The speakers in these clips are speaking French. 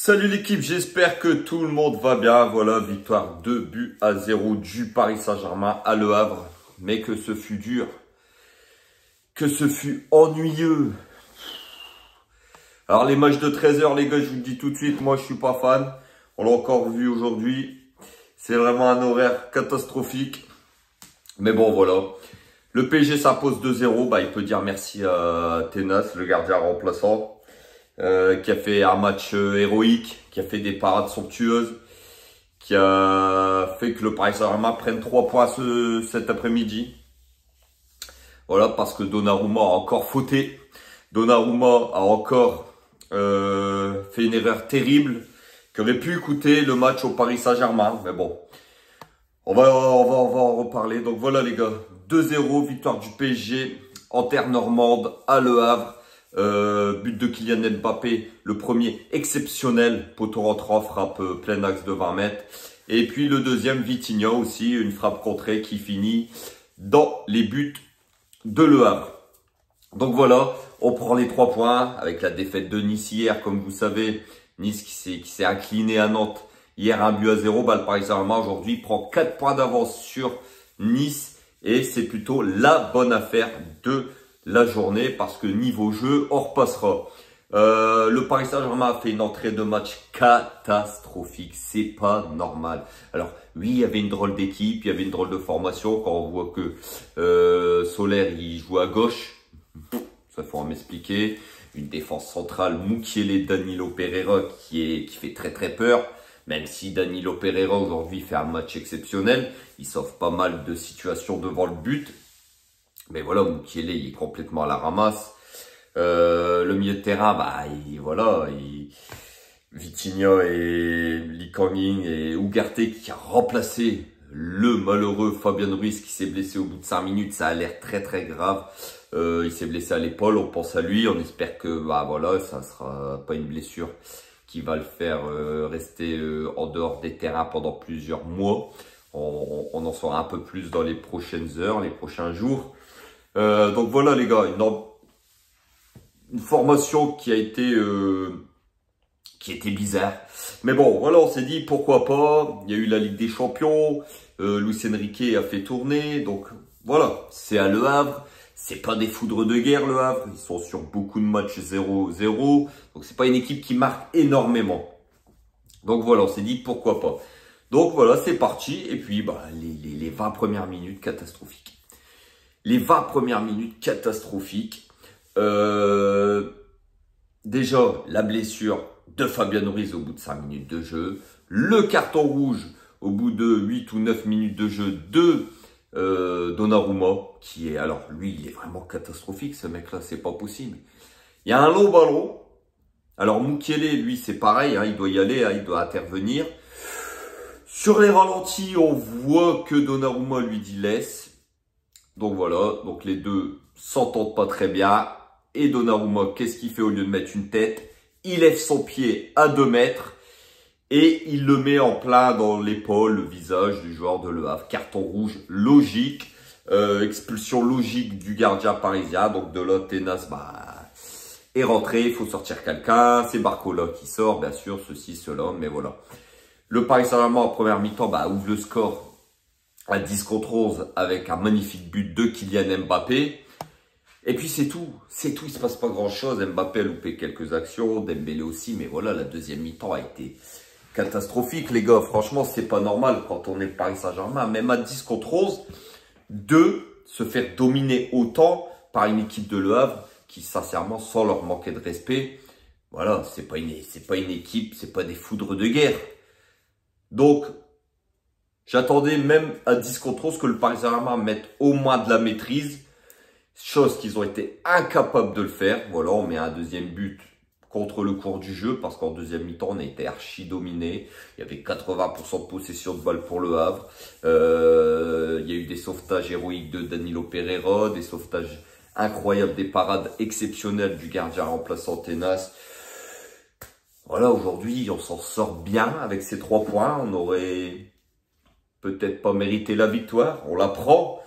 Salut l'équipe, j'espère que tout le monde va bien. Voilà, victoire 2-0 du Paris Saint-Germain à Le Havre. Mais que ce fut dur, que ce fut ennuyeux. Alors les matchs de 13h, les gars, je vous le dis tout de suite, moi je suis pas fan. On l'a encore vu aujourd'hui. C'est vraiment un horaire catastrophique. Mais bon, voilà. Le PSG s'impose 2-0. Bah, il peut dire merci à Tenas, le gardien remplaçant. Qui a fait un match héroïque, qui a fait des parades somptueuses, qui a fait que le Paris Saint-Germain prenne 3 points cet après-midi. Voilà, parce que Donnarumma a encore fauté. Donnarumma a encore fait une erreur terrible qui aurait pu coûter le match au Paris Saint-Germain. Mais bon, on va en reparler. Donc voilà les gars, 2-0, victoire du PSG en terre normande à Le Havre. But de Kylian Mbappé, le premier exceptionnel, poteau rentrant, frappe plein axe de 20 mètres. Et puis le deuxième, Vitinha aussi, une frappe contrée qui finit dans les buts de Le Havre. Donc voilà, on prend les 3 points avec la défaite de Nice hier, comme vous savez. Nice qui s'est incliné à Nantes hier 1-0. Bah, le Paris Saint-Germain aujourd'hui prend 4 points d'avance sur Nice et c'est plutôt la bonne affaire de la journée parce que niveau jeu, on repassera. Le Paris Saint-Germain a fait une entrée de match catastrophique. C'est pas normal. Alors, oui, il y avait une drôle d'équipe, il y avait une drôle de formation. Quand on voit que Solaire, il joue à gauche, ça faut m'expliquer. Une défense centrale, Mukiele, Danilo Pereira, qui fait très très peur. Même si Danilo Pereira aujourd'hui fait un match exceptionnel, il sauve pas mal de situations devant le but. Mais voilà, Mukiele, il est complètement à la ramasse. Le milieu de terrain, bah, Vitinha et Lee Kang-in et Ugarte qui a remplacé le malheureux Fabian Ruiz qui s'est blessé au bout de 5 minutes. Ça a l'air très très grave. Il s'est blessé à l'épaule, on pense à lui. On espère que, bah voilà, ça sera pas une blessure qui va le faire rester en dehors des terrains pendant plusieurs mois. On en saura un peu plus dans les prochaines heures, les prochains jours. Donc voilà les gars, une formation qui était bizarre. Mais bon, voilà, on s'est dit pourquoi pas. Il y a eu la Ligue des Champions, Luis Enrique a fait tourner. Donc voilà, c'est à Le Havre. C'est pas des foudres de guerre Le Havre. Ils sont sur beaucoup de matchs 0-0. Donc c'est pas une équipe qui marque énormément. Donc voilà, on s'est dit pourquoi pas. Donc voilà, c'est parti. Et puis bah les 20 premières minutes catastrophiques. Les 20 premières minutes catastrophiques. Déjà, la blessure de Fabian Ruiz au bout de 5 minutes de jeu. Le carton rouge au bout de 8 ou 9 minutes de jeu de Donnarumma. Qui est, alors lui, il est vraiment catastrophique ce mec-là, c'est pas possible. Il y a un long ballon. Alors Mukiele, lui, c'est pareil, hein, il doit y aller, hein, il doit intervenir. Sur les ralentis, on voit que Donnarumma lui dit laisse. Donc voilà, donc les deux s'entendent pas très bien. Et Donnarumma, qu'est-ce qu'il fait au lieu de mettre une tête? Il lève son pied à 2 mètres et il le met en plein dans l'épaule, le visage du joueur de Le Havre. Carton rouge logique, expulsion logique du gardien parisien. Donc de là, Tenas est rentré, il faut sortir quelqu'un. C'est Barcola qui sort, bien sûr, ceci, cela, mais voilà. Le Paris Saint-Germain en première mi-temps ouvre le score à 10-11 avec un magnifique but de Kylian Mbappé. Et puis c'est tout, il se passe pas grand chose. Mbappé a loupé quelques actions, Dembélé aussi, mais voilà, la deuxième mi-temps a été catastrophique les gars. Franchement, c'est pas normal quand on est le Paris Saint-Germain, même à 10-11, de se faire dominer autant par une équipe de Le Havre qui sincèrement, sans leur manquer de respect, voilà, c'est pas une équipe, c'est pas des foudres de guerre. Donc j'attendais même à 10-11 que le Paris Saint-Germain mette au moins de la maîtrise. Chose qu'ils ont été incapables de le faire. Voilà, on met un deuxième but contre le cours du jeu parce qu'en deuxième mi-temps, on a été archi dominé. Il y avait 80% de possession de balle pour Le Havre. Il y a eu des sauvetages héroïques de Danilo Pereira, des sauvetages incroyables, des parades exceptionnelles du gardien remplaçant Tenas. Voilà, aujourd'hui, on s'en sort bien avec ces 3 points. On aurait peut-être pas mérité la victoire, on la prend,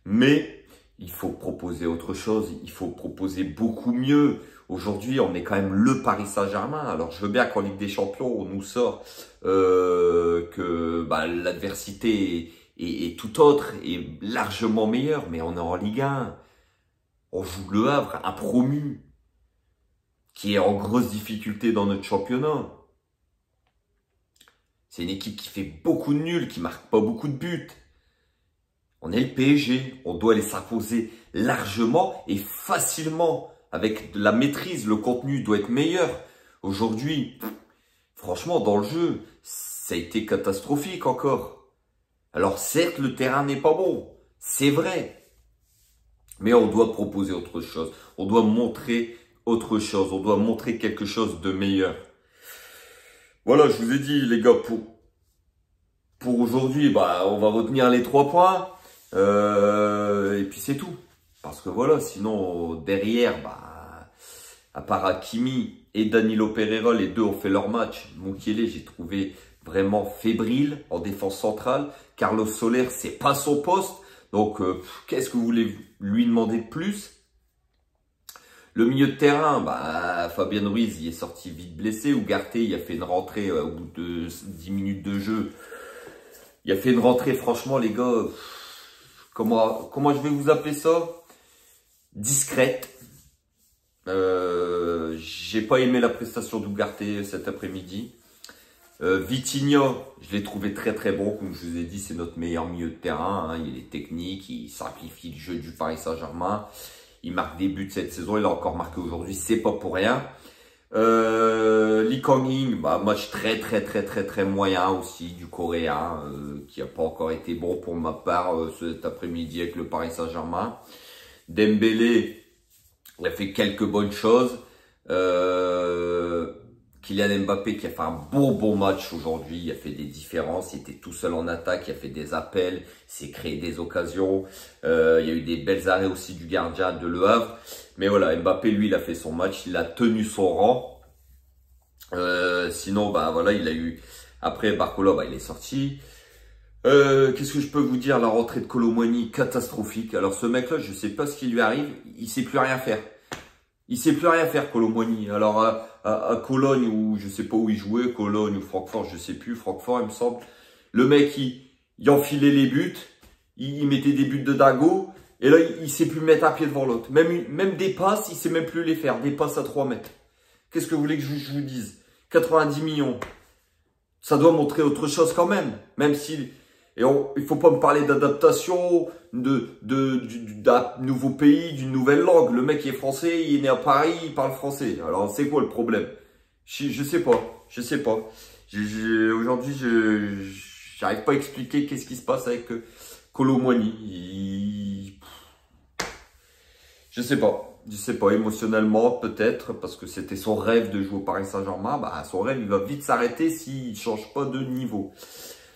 mais il faut proposer autre chose, il faut proposer beaucoup mieux. aujourd'hui, on est quand même le Paris Saint-Germain. Alors, je veux bien qu'en Ligue des Champions, on nous sort que l'adversité est tout autre et largement meilleure. Mais on est en Ligue 1. On joue Le Havre, un promu, qui est en grosse difficulté dans notre championnat. C'est une équipe qui fait beaucoup de nuls, qui marque pas beaucoup de buts. On est le PSG, on doit les s'imposer largement et facilement. Avec de la maîtrise, le contenu doit être meilleur. Aujourd'hui, franchement, dans le jeu, ça a été catastrophique encore. Alors certes, le terrain n'est pas bon, c'est vrai. Mais on doit proposer autre chose. On doit montrer autre chose. On doit montrer quelque chose de meilleur. Voilà, je vous ai dit, les gars, pour aujourd'hui, on va retenir les 3 points. Et puis c'est tout. Parce que voilà, sinon, derrière, à part Hakimi et Danilo Pereira, les deux ont fait leur match. Mukiele, j'ai trouvé vraiment fébrile en défense centrale. Carlos Soler, c'est pas son poste. Donc, qu'est-ce que vous voulez lui demander de plus? Le milieu de terrain, Fabian Ruiz, il est sorti vite blessé. Ugarte, il a fait une rentrée au bout de 10 minutes de jeu. Il a fait une rentrée, franchement, les gars, comment je vais vous appeler ça? Discrète. J'ai pas aimé la prestation d'Ugarte cet après-midi. Vitinha, je l'ai trouvé très très bon. Comme je vous ai dit, c'est notre meilleur milieu de terrain. Hein. Il est technique, il simplifie le jeu du Paris Saint-Germain. Il marque des buts cette saison, il a encore marqué aujourd'hui, c'est pas pour rien. Lee Kang-in, match très moyen aussi du Coréen, qui a pas encore été bon pour ma part cet après-midi avec le Paris Saint-Germain. Dembélé, il a fait quelques bonnes choses. Kylian Mbappé qui a fait un bon match aujourd'hui, il a fait des différences, il était tout seul en attaque, il a fait des appels, il s'est créé des occasions, il y a eu des belles arrêts aussi du gardien de Le Havre. Mais voilà, Mbappé lui il a fait son match, il a tenu son rang. Sinon voilà, il a eu, après Barcola il est sorti. Qu'est-ce que je peux vous dire, la rentrée de Kolo Muani catastrophique. Alors ce mec là, je sais pas ce qui lui arrive, il sait plus rien faire. Il sait plus rien faire, Kolo Muani. Alors, à Cologne, ou je sais pas où il jouait, Cologne ou Francfort, je sais plus, Francfort, il me semble. Le mec, il enfilait les buts, il mettait des buts de dingo, et là, il sait plus mettre un pied devant l'autre. Même des passes, il sait même plus les faire, des passes à 3 mètres. Qu'est-ce que vous voulez que je vous dise? 90 millions. Ça doit montrer autre chose quand même. Même si... il faut pas me parler d'adaptation, d'un nouveau pays, d'une nouvelle langue. Le mec il est français, il est né à Paris, il parle français. Alors c'est quoi le problème? Je sais pas. Aujourd'hui, j'arrive pas à expliquer qu'est-ce qui se passe avec Kolo Muani. Je sais pas, émotionnellement peut-être, parce que c'était son rêve de jouer au Paris Saint-Germain. Son rêve il va vite s'arrêter s'il change pas de niveau.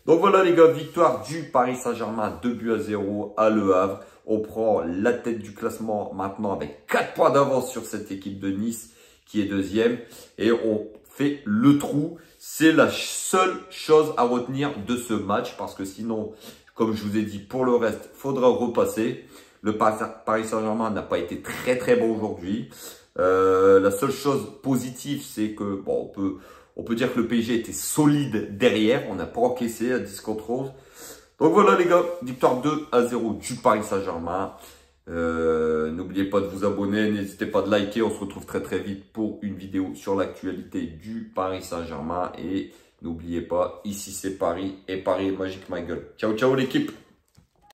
Donc voilà les gars, victoire du Paris Saint-Germain, 2-0 à Le Havre. On prend la tête du classement maintenant avec 4 points d'avance sur cette équipe de Nice qui est deuxième. Et on fait le trou. C'est la seule chose à retenir de ce match parce que sinon, comme je vous ai dit, pour le reste, faudra repasser. Le Paris Saint-Germain n'a pas été très bon aujourd'hui. La seule chose positive, c'est que on peut dire que le PSG était solide derrière. On n'a pas encaissé à 10 contre 11. Donc voilà les gars, victoire 2-0 du Paris Saint-Germain. N'oubliez pas de vous abonner, n'hésitez pas de liker. On se retrouve très vite pour une vidéo sur l'actualité du Paris Saint-Germain. Et n'oubliez pas, ici c'est Paris et Paris est magique ma gueule. Ciao l'équipe.